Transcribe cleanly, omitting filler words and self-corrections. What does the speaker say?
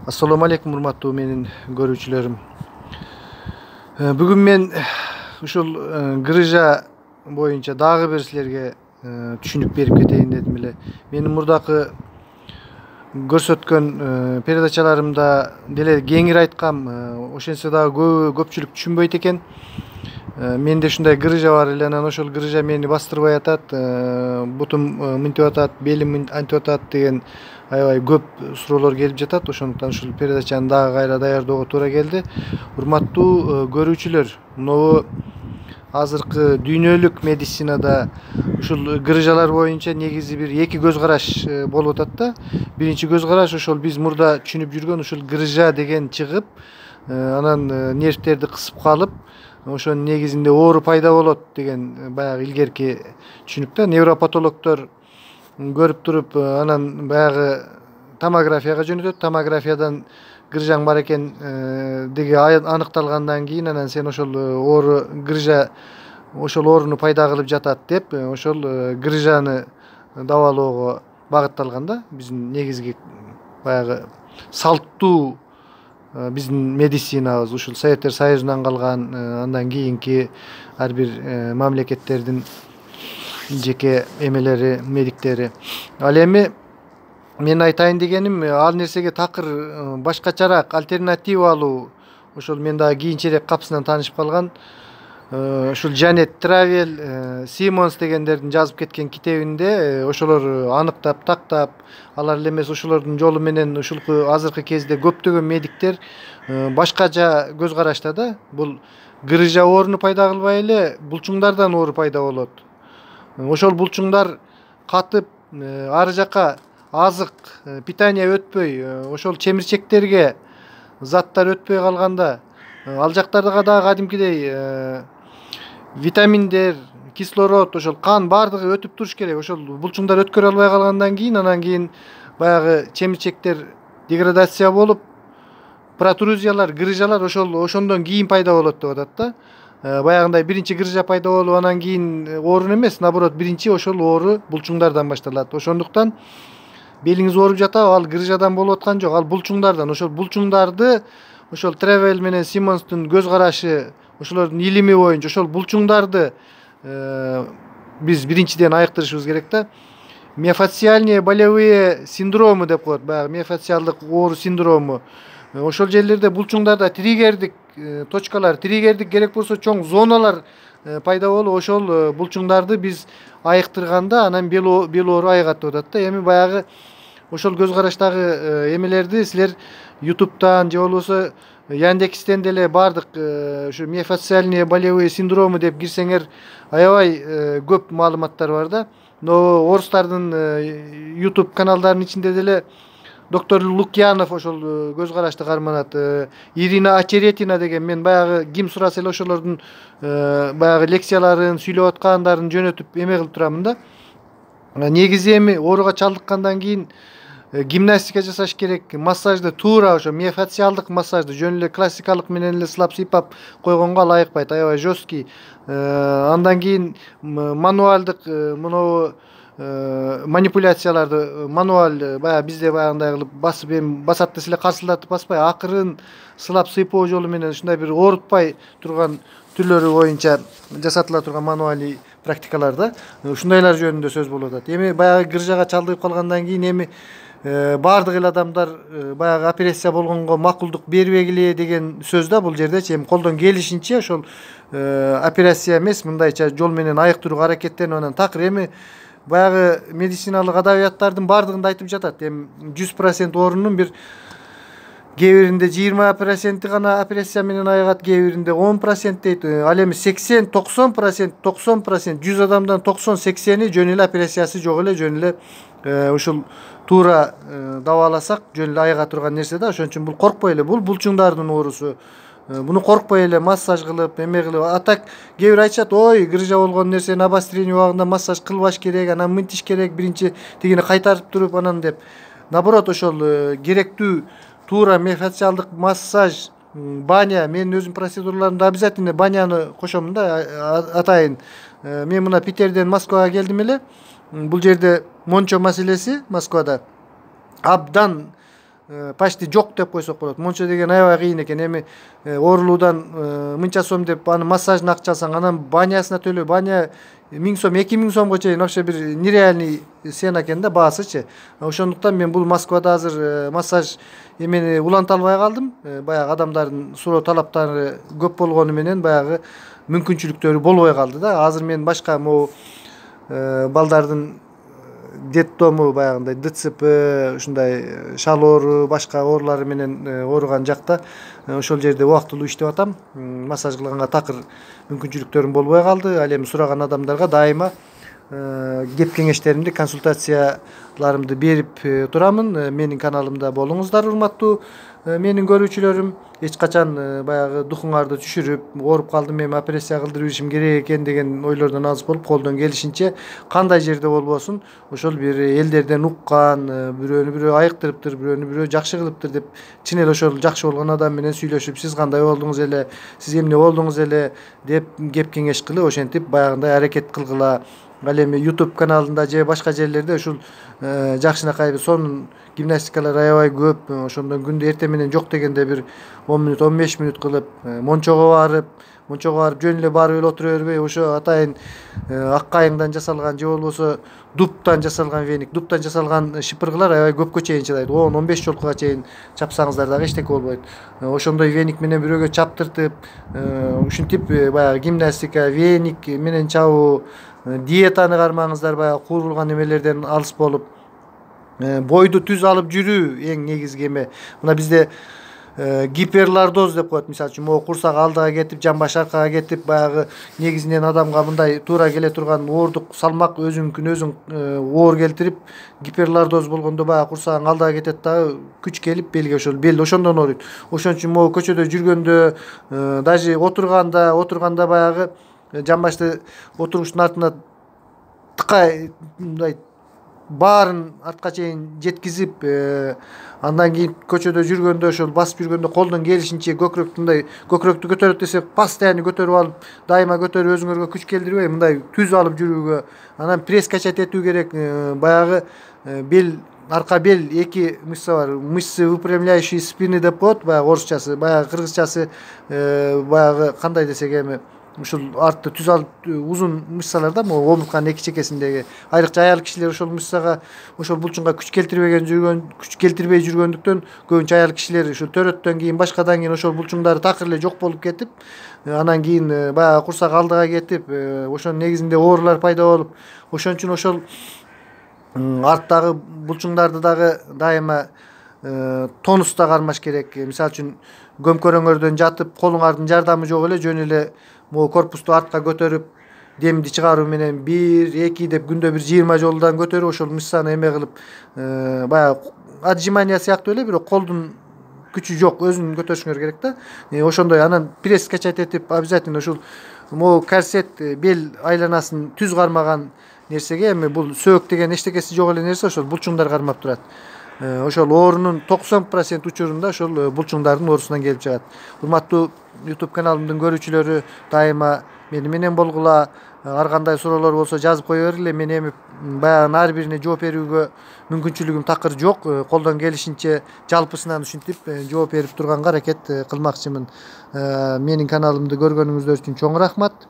Assalamu alaikum urmаттуу менин көрүүчүлөрүm. Бүгүн мен ушул грыжа боюнча дагы бир силерге түшүнүк берип кетейин дедим эле. Менин мурдакы көрсөткөн передачаларымда деле кеңири айткам, ошентсе дагы көпчүлүк түшүнбөйт экен. Менде ушундай грыжа бар эле, анан ошол грыжа мени бастырбай атат, бутум мынтип атат, белим антип атат деген аябай көп суроолор келип жатат. Ошондуктан ушул передачаны дагы кайра даярдоого туура келди. Урматтуу көрүүчүлөр, могу азыркы дүйнөлүк медицинада ушул грыжалар боюнча негизи бир эки көз караш болуп атат да. Биринчи көз караш ошол биз мурда түшүнүп жүргөн ушул грыжа деген чыгып, анан нервтерди кысып калып, ошонун негизинде оору пайда болот деген баягы илгерки түшүнүктө невропатологдор көрүп туруп, анан баягы томографияга жөнөтөт. Томографиядан грыжаң бар экен деги аныкталгандан кийин анан сен ошол оору грыжа ошол ооруну пайда кылып жатат деп, ошол грыжаны дабалоого багытталган да. Биздин негизги баягы салттуу биздин медицинабыз ушул Советтер Союзунан калган, андан кийинки ар бир мамлекеттердин жеке эмелери, медиктери. Ал эми мен айтайын дегеним, ал нерсеге такыр башкачараак альтернативалуу, ошол мен дагы кийинчерээк капысынан таанышып калган, ушул Жанет Травел, Симмонс дегендердин жазып кеткен китебинде ошолор аныктап, тактап, алар эле эмес ошолордун жолу менен ушулку азыркы кезде көптөгөн медиктер башкача көз карашта да. Бул грыжа ооруну пайда кылбай эле булчуңдардан оору пайда болот. Ошол булчуңдар катып, ары жака азык, питание өтпөй, ошол чемирчектерге заттар өтпөй калганда, ал жактарга дагы кадимкидей витаминдер, кислород, ошол кан баардыгы өтүп туруш керек. Ошол булчуңдар өткөрө албай калгандан кийин, анан кийин баягы чемирчектер деградация болуп, протрузиялар, грыжалар ошондон кийин пайда болот деп атат да. Баягындай биринчи грыжа пайда болуп, анан кийин оорун эмес, наоборот, биринчи ошол оору булчуңдардан башталат. Ошондуктан белиңиз ооруп жатабы, ал грыжадан болуп аткан жок, ал булчуңдардан. Ошол булчуңдарды ошол Тревел менен Симмонстун көз карашы, ошолордун илими боюнча ошол булчуңдарды биз биринчиден айыктырышыбыз керек да. Миофасциальные болевые синдрому деп коет, баягы миофасциалдык оору синдрому. Ошол жерлерде булчуңдарда триггердик точкалар, триггердик керек болсо чоң зоналар пайда болуп, ошол булчуңдарды биз айыктырганда анан бел оору айыгат деп атат да. Эми баягы ошол көз караштагы эмелерди силер YouTube'тан же болбосо Яндекстен деле бардык ушу миофасциальные болевые синдрому деп кирсеңер аябай көп маалыматтар бар да. Но орустардын YouTube каналдарынын ичинде деле доктор Лукьянов ошол көз карашты карманат. Ирина Очеретина деген, мен баягы ким сураса эле ошолордун баягы лекцияларын, сүйлөп аткандарын жөнөтүп эме кылып турамын да. Негизи эми ооруга чалдыккандан кийин гимнастика жасаш керек, массажды туура ошо миофасциалдык массажды жөн эле классикалык менен эле сылап сыйпап койгонго ал айыкпайт, аябай жесткий. Андан кийин мануалдык мынау манипуляцияларды мануал баягы бизде баягындай кылып басып басат эле карсылдатып баспай, акырын сылап сыйпоо жолу менен ушундай бир оорутпай турган түрлөрү боюнча жасатыла турган мануалий практикалар да. Ушундайлар жөнүндө сөз болуп атат. Эми баягы грыжага чалдыгып калгандан кийин эми баардык эле адамдар баягы операция болгонго макулдук бербегиле деген сөз да бул жердечи. Эми колдон келишинче ошол операция эмес, мындайча жол менен айыктырууга аракеттенип, анан такыр эми баягы медициналык адабияттардын баардыгында айтып жатат. Эми 100% оорунун бир кээ биринде 20% гана операция менен айыгат, кээ биринде 10% дейт. Ал эми 80-90%, 100 адамдан 90-80 жөн эле операциясы жок эле, жөн эле ушул туура дабаласак жөн эле айыга турган нерсе да. Ошон үчүн бул коркпой эле, бул булчуңдардын оорусу. Буну коркпой эле массаж кылып, эме кылып, атак кээ бир айтышат, ой, грыжа болгон нерсени обострение убагында массаж кылбаш керек, анан мынтиш керек, биринчи тигини кайтарып туруп анан деп. Наоборот, ошол керектүү туура миофасциалдык массаж, баня, мен өзүм процедураларымда обязательно баняны кошомун да, атайын. Мен мына Питерден Москвага келдим эле. Бул жерде мончо маселеси Москвада абдан почти жок деп койсок болот. Мончо деген аябай кыйын экен. Эми оорулуудан мынча сом деп аны массажын акчасын, анан банясына төлөө, баня 1000 сом, 2000 сомго чейин вообще бир нереальный цена экен да, баасычы. Ошондуктан мен бул Москвада азыр массаж эмени уланта албай калдым. Баягы адамдардын суроо талаптары көп болгону менен баягы мүмкүнчүлүктөрү болбой калды да. Азыр мен башка могу балдардын детдому, баягындай ДЦП, ушундай шал оору, башка оорулары менен ооруган жакта ошол жерде убактылуу иштеп атам. Массаж кылганга такыр мүмкүнчүлүктөрүм болбой калды. Ал эми сураган адамдарга дайыма кеп кеңештеримди, консультацияларымды берип турамын. Менин каналымда болуңуздар, урматтуу менин көрүүчүлөрүм. Эч качан баягы духуңарды түшүрүп, ооруп калдым, эми операция кылдырып ийишим керек экен деген ойлордон азып болуп, колдон келишинче кандай жерде болбосун ошол бир элдерден уккан, бирөөнү бирөө айыктырыптыр, бирөөнү бирөө жакшы кылыптыр деп чын эле ошол жакшы болгон адам менен сүйлөшүп, сиз кандай болдуңуз эле, сиз эмне болдуңуз эле деп кеп кеңеш кылып, ошентип баягындай аракет кылгыла. Ал эми YouTube каналында же башка жерлерде ушул жакшынакай сонун гимнастикалар аябай көп. Ошондон күндө эртең менен жок дегенде бир 10 мүнөт, 15 мүнөт кылып, мончого барып жөн эле барып эле отура бербей, ошо атайын ак кайыңдан жасалган же болбосо дубтан жасалган веник, дубтан жасалган шыпыргылар аябай көпкө чейин чыдайт. 10-15 жолкуга чейин чапсаңыздар дагы эчтеке болбойт. Ошондой веник менен бирөөгө чаптыртып, ушинтип баягы гимнастика, веник менен чабуу, диетаны кармаңыздар, баягы куурулган эмелерден алыс болуп, бойду түз алып жүрүү эң негизги эме. Мына бизде гиперлордоз деп коет. Мисалы үчүн могу курсак алдыга кетип, жамбаш аркага кетип, баягы негизинен адамга мындай туура келе турган оордук салмак өзүнүкүн өзүң оор келтирип, гиперлордоз болгондо баягы курсагың алдыга кетет дагы, күч келип белге, ошол бел ошондон ооруйт. Ошон үчүн могу көчөдө жүргөндө, даже отурганда баягы жамбашты отуруштун артына тыкай, мындай баарын артка чейин жеткизип, андан кийин көчөдө жүргөндө, ошол басып жүргөндө колдон келишинче көкрөктү көтөрөт десек, постоянно көтөрүп алып, дайыма көтөрүп өзүңөргө күч келдирбей, мындай түз алып жүрүүгө, анан пресс качать этүү керек. Баягы бел, арка бел эки мышца бар. Мышцы выпрямляющие спины деп коет, баягы орусчасы, баягы кыргызчасы, баягы кандай десек эми, ушул артты түз алып узун мышцалар да, могу омуртканын эки чекесиндеги. Айрыкча аял кишилер ошол мышцага, ошол булчуңга күч келтирбей жүргөндүктөн көбүнчө аял кишилер ушул төрөттөн кийин, башкадан кийин ошол булчуңдары такыр эле жок болуп кетип, анан кийин баягы курсак алдыга кетип, ошонун негизинде оорулар пайда болуп, ошон үчүн ошол арттагы булчуңдарды дагы дайыма тонуста кармаш керек. Мисалы үчүн көмкөрөңөрдөн жатып, колуңардын жардамы жок эле жөн эле могу корпусту артка көтөрүп, демди чыгаруу менен 1-2 деп күндө бир 20 жолдан көтөрүп, ошол мышцаны эме кылып, баягы отжимания сыяктуу эле, бирок колдун күчү жок, өзүн көтөрүшүңөр керек да. Ошондой анан пресс качать этип, обязательно ушул могу корсет, бел айланасын түз кармаган нерсеге, эми бул сөөк деген эчтекеси жок эле нерсе, ошол булчуңдар кармап турат. Ошол оорунун 90% учурунда ошол булчуңдардын оорусунан келип чыгат. Урматтуу YouTube каналымдын көрүүчүлөрү, дайыма мени менен болгула. Ар кандай суроолор болсо жазып кое бергиле. Мен эми баягы ар бирине жооп берүүгө мүмкүнчүлүгүм такыр жок. Колдон келишинче жалпысынан ушинтип жооп берип турганга аракет кылмакчымын. Менин каналымды көргөнүңүздөр үчүн чоң рахмат.